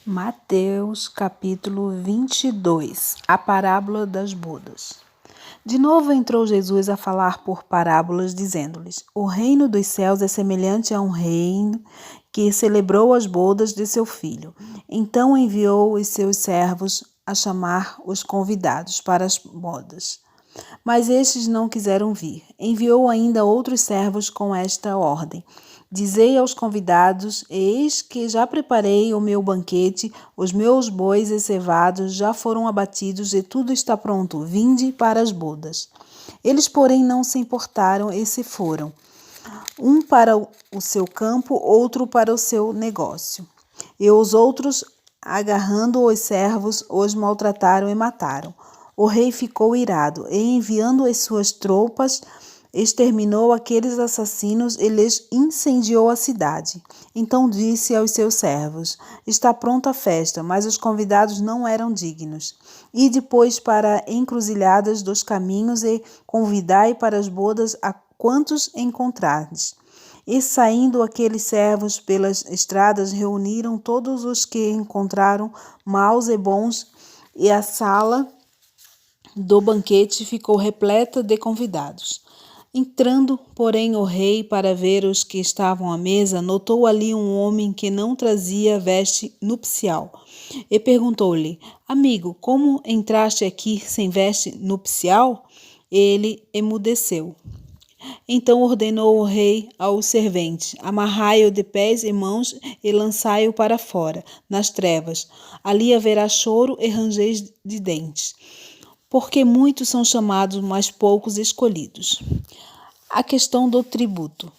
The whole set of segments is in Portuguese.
Mateus capítulo 22, a parábola das bodas. De novo entrou Jesus a falar por parábolas, dizendo-lhes: O reino dos céus é semelhante a um rei que celebrou as bodas de seu filho. Então enviou os seus servos a chamar os convidados para as bodas. Mas estes não quiseram vir. Enviou ainda outros servos com esta ordem: Dizei aos convidados: Eis que já preparei o meu banquete, os meus bois encevados já foram abatidos e tudo está pronto. Vinde para as bodas. Eles, porém, não se importaram e se foram, um para o seu campo, outro para o seu negócio. E os outros, agarrando os servos, os maltrataram e mataram. O rei ficou irado e, enviando as suas tropas, exterminou aqueles assassinos e lhes incendiou a cidade. Então disse aos seus servos: Está pronta a festa, mas os convidados não eram dignos. E depois para encruzilhadas dos caminhos e convidai para as bodas a quantos encontrardes. E saindo aqueles servos pelas estradas, reuniram todos os que encontraram, maus e bons, e a sala do banquete ficou repleta de convidados. Entrando, porém, o rei para ver os que estavam à mesa, notou ali um homem que não trazia veste nupcial, e perguntou-lhe: Amigo, como entraste aqui sem veste nupcial? Ele emudeceu. Então ordenou o rei aos serventes: Amarrai-o de pés e mãos e lançai-o para fora, nas trevas. Ali haverá choro e ranger de dentes, porque muitos são chamados, mas poucos escolhidos. A questão do tributo.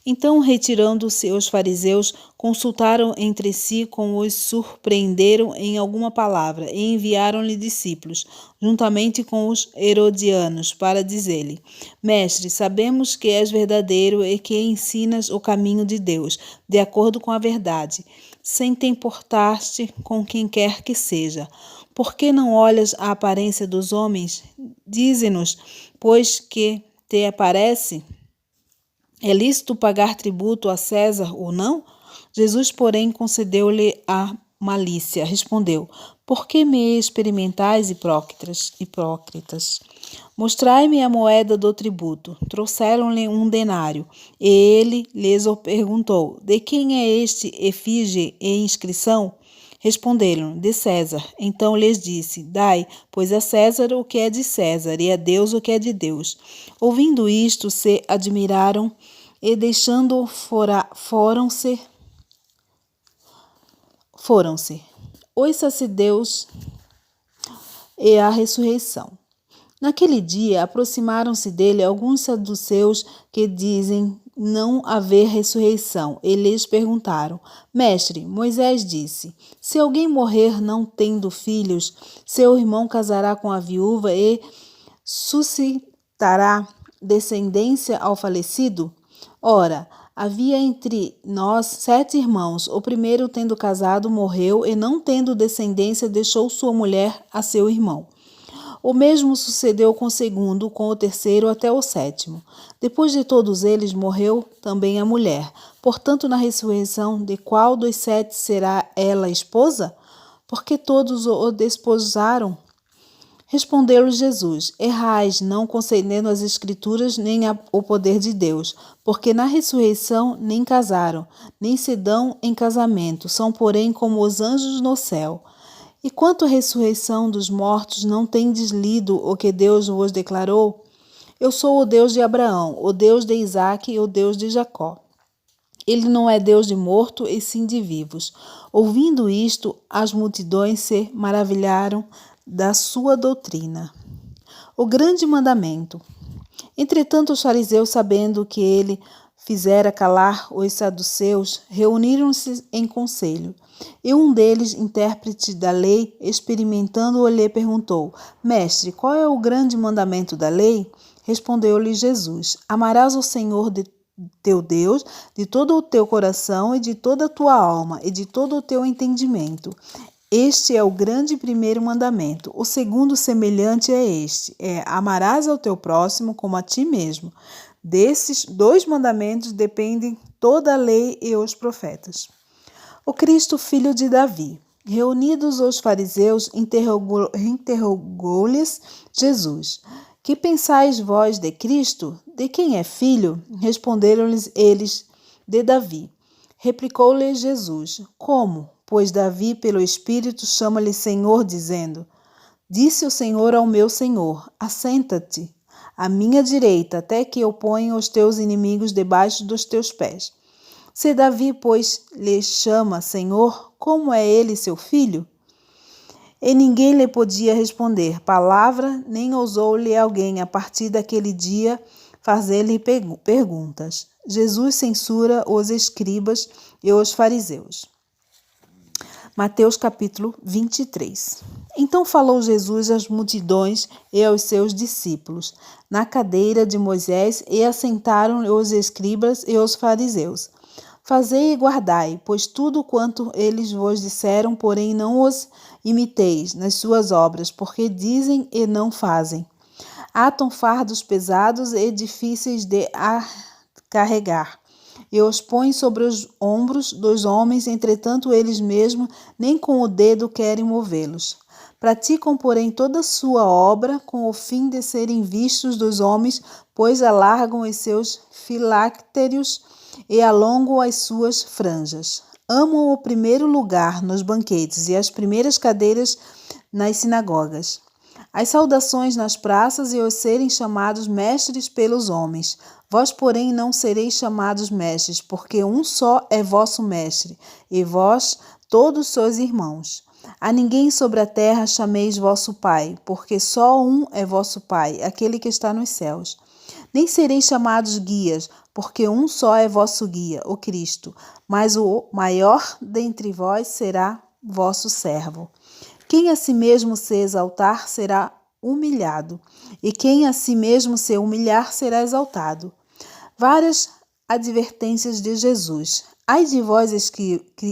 Então, retirando-se os fariseus, consultaram entre si como os surpreenderam em alguma palavra, e enviaram-lhe discípulos, juntamente com os herodianos, para dizer-lhe: Mestre, sabemos que és verdadeiro e que ensinas o caminho de Deus, de acordo com a verdade, sem te importar-te com quem quer que seja. Por que não olhas a aparência dos homens? Dize-nos, pois, que te aparece? É lícito pagar tributo a César ou não? Jesus, porém, concedeu-lhe a malícia. Respondeu: Por que me experimentais, hipócritas? Mostrai-me a moeda do tributo. Trouxeram-lhe um denário. E ele lhes perguntou: De quem é este efígie e inscrição? Responderam: De César. Então lhes disse: Dai, pois a César o que é de César, e a Deus o que é de Deus. Ouvindo isto, se admiraram e, deixando, foram-se. Ouça-se Deus e a ressurreição. Naquele dia, aproximaram-se dele alguns saduceus que dizem não haver ressurreição, e lhes perguntaram: Mestre, Moisés disse: Se alguém morrer não tendo filhos, seu irmão casará com a viúva e suscitará descendência ao falecido? Ora, havia entre nós 7 irmãos. O primeiro, tendo casado, morreu, e não tendo descendência, deixou sua mulher a seu irmão. O mesmo sucedeu com o segundo, com o terceiro até o 7º. Depois de todos eles, morreu também a mulher. Portanto, na ressurreição, de qual dos 7 será ela esposa? Porque todos o desposaram. Respondeu-lhe Jesus: Errais, não concedendo as Escrituras nem o poder de Deus, porque na ressurreição nem casaram, nem se dão em casamento, são, porém, como os anjos no céu. E quanto à ressurreição dos mortos, não tendes lido o que Deus vos declarou? Eu sou o Deus de Abraão, o Deus de Isaque e o Deus de Jacó. Ele não é Deus de morto, e sim de vivos. Ouvindo isto, as multidões se maravilharam da sua doutrina. O grande mandamento. Entretanto, os fariseus, sabendo que ele fizera calar os saduceus, reuniram-se em conselho. E um deles, intérprete da lei, experimentando-o, lhe perguntou: Mestre, qual é o grande mandamento da lei? Respondeu-lhe Jesus: Amarás o Senhor teu Deus de todo o teu coração e de toda a tua alma e de todo o teu entendimento. Este é o grande primeiro mandamento. O segundo, semelhante a este, é: amarás ao teu próximo como a ti mesmo. Desses 2 mandamentos dependem toda a lei e os profetas. O Cristo, filho de Davi. Reunidos os fariseus, interrogou-lhes Jesus: Que pensais vós de Cristo? De quem é filho? Responderam-lhes eles: De Davi. Replicou-lhes Jesus: Como? Pois Davi, pelo Espírito, chama-lhe Senhor, dizendo: Disse o Senhor ao meu Senhor: Assenta-te à minha direita, até que eu ponha os teus inimigos debaixo dos teus pés. Se Davi, pois, lhe chama Senhor, como é ele seu filho? E ninguém lhe podia responder palavra, nem ousou-lhe alguém, a partir daquele dia, fazer-lhe perguntas. Jesus censura os escribas e os fariseus. Mateus capítulo 23. Então falou Jesus às multidões e aos seus discípulos, na cadeira de Moisés, e assentaram os escribas e os fariseus. Fazei e guardai, pois tudo quanto eles vos disseram, porém não os imiteis nas suas obras, porque dizem e não fazem. Atam fardos pesados e difíceis de carregar, e os põem sobre os ombros dos homens, entretanto eles mesmos nem com o dedo querem movê-los. Praticam, porém, toda a sua obra com o fim de serem vistos dos homens, pois alargam os seus filactérios e alongam as suas franjas. Amam o primeiro lugar nos banquetes e as primeiras cadeiras nas sinagogas, as saudações nas praças e os serem chamados mestres pelos homens. Vós, porém, não sereis chamados mestres, porque um só é vosso mestre, e vós todos sois irmãos. A ninguém sobre a terra chameis vosso Pai, porque só um é vosso Pai, aquele que está nos céus. Nem sereis chamados guias, porque um só é vosso guia, o Cristo, mas o maior dentre vós será vosso servo. Quem a si mesmo se exaltar será humilhado, e quem a si mesmo se humilhar será exaltado. Várias advertências de Jesus. Ai de vós,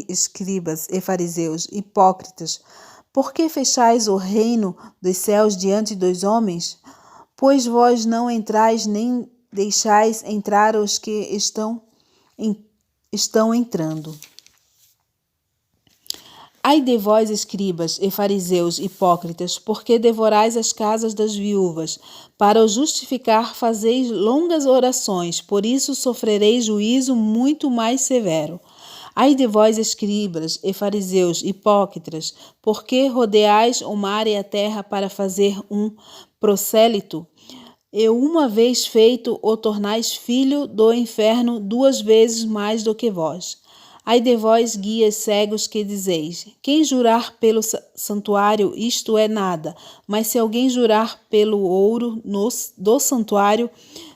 escribas e fariseus, hipócritas, por que fechais o reino dos céus diante dos homens? Pois vós não entrais nem deixais entrar os que estão entrando. Ai de vós, escribas e fariseus hipócritas, porque devorais as casas das viúvas. Para o justificar fazeis longas orações, por isso sofrereis juízo muito mais severo. Ai de vós, escribas e fariseus hipócritas, porque rodeais o mar e a terra para fazer um prosélito, e uma vez feito o tornais filho do inferno 2 vezes mais do que vós. Ai de vós, guias cegos, que dizeis: quem jurar pelo santuário, isto é nada, mas se alguém jurar pelo ouro do santuário,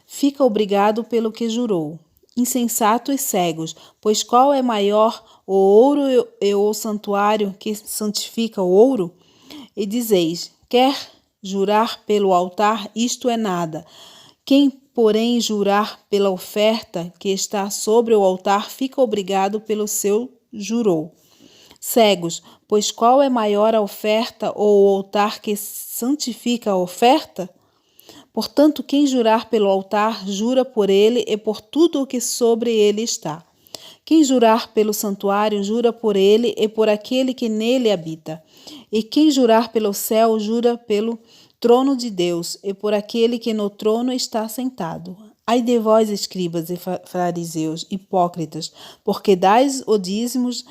fica obrigado pelo que jurou. Insensatos cegos, pois qual é maior, o ouro e o santuário que santifica o ouro? E dizeis: quer jurar pelo altar, isto é nada. Quem, porém, jurar pela oferta que está sobre o altar, fica obrigado pelo seu jurou. Cegos, pois qual é maior, a oferta ou o altar que santifica a oferta? Portanto, quem jurar pelo altar, jura por ele e por tudo o que sobre ele está. Quem jurar pelo santuário, jura por ele e por aquele que nele habita. E quem jurar pelo céu, jura pelo trono de Deus e por aquele que no trono está sentado. Ai de vós, escribas e fariseus, hipócritas, porque dais o dízimos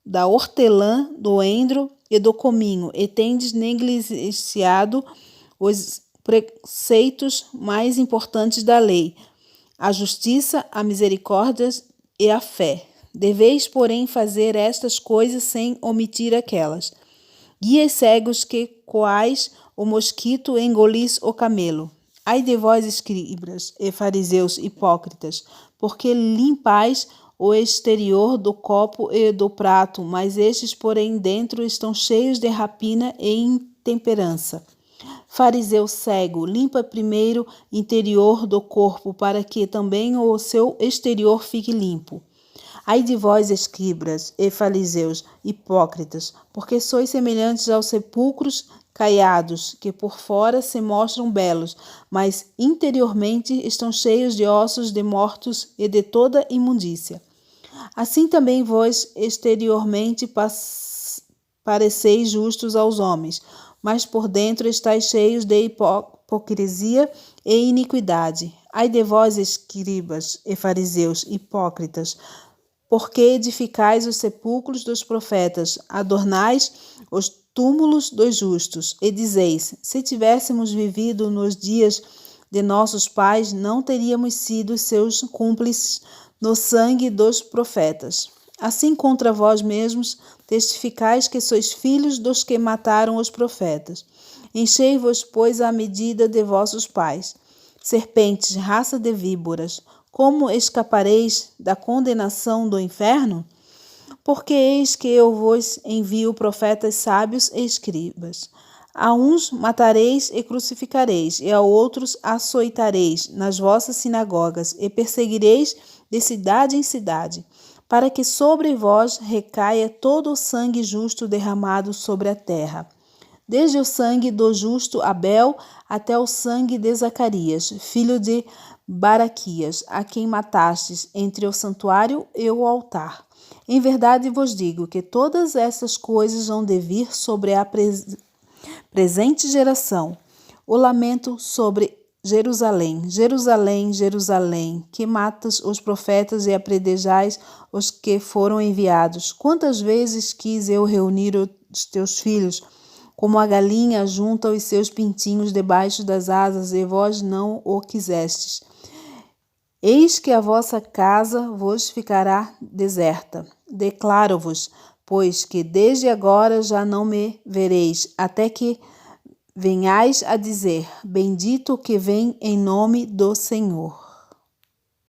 da hortelã, do endro e do cominho, e tendes negligenciado os preceitos mais importantes da lei, a justiça, a misericórdia e a fé. Deveis, porém, fazer estas coisas sem omitir aquelas. Guias cegos que coais o mosquito e engolis o camelo. Ai de vós, escribas e fariseus hipócritas, porque limpais o exterior do copo e do prato, mas estes, porém, dentro estão cheios de rapina e intemperança. Fariseu cego, limpa primeiro o interior do corpo, para que também o seu exterior fique limpo. Ai de vós, escribas e fariseus hipócritas, porque sois semelhantes aos sepulcros caiados, que por fora se mostram belos, mas interiormente estão cheios de ossos de mortos e de toda imundícia. Assim também vós exteriormente pareceis justos aos homens, mas por dentro estáis cheios de hipocrisia e iniquidade. Ai de vós, escribas e fariseus, hipócritas, porque edificais os sepulcros dos profetas, adornais os túmulos dos justos, e dizeis: se tivéssemos vivido nos dias de nossos pais, não teríamos sido seus cúmplices no sangue dos profetas. Assim contra vós mesmos testificais que sois filhos dos que mataram os profetas. Enchei-vos, pois, a medida de vossos pais. Serpentes, raça de víboras, como escapareis da condenação do inferno? Porque eis que eu vos envio profetas sábios e escribas. A uns matareis e crucificareis, e a outros açoitareis nas vossas sinagogas, e perseguireis de cidade em cidade, para que sobre vós recaia todo o sangue justo derramado sobre a terra, desde o sangue do justo Abel até o sangue de Zacarias, filho de Baraquias, a quem matastes entre o santuário e o altar. Em verdade vos digo que todas essas coisas hão de vir sobre a presente geração. O lamento sobre Jerusalém, Jerusalém, Jerusalém, que matas os profetas e apredejais os que foram enviados. Quantas vezes quis eu reunir os teus filhos, como a galinha junta os seus pintinhos debaixo das asas, e vós não o quisestes. Eis que a vossa casa vos ficará deserta. Declaro-vos, pois, que desde agora já não me vereis, até que venhais a dizer: bendito o que vem em nome do Senhor.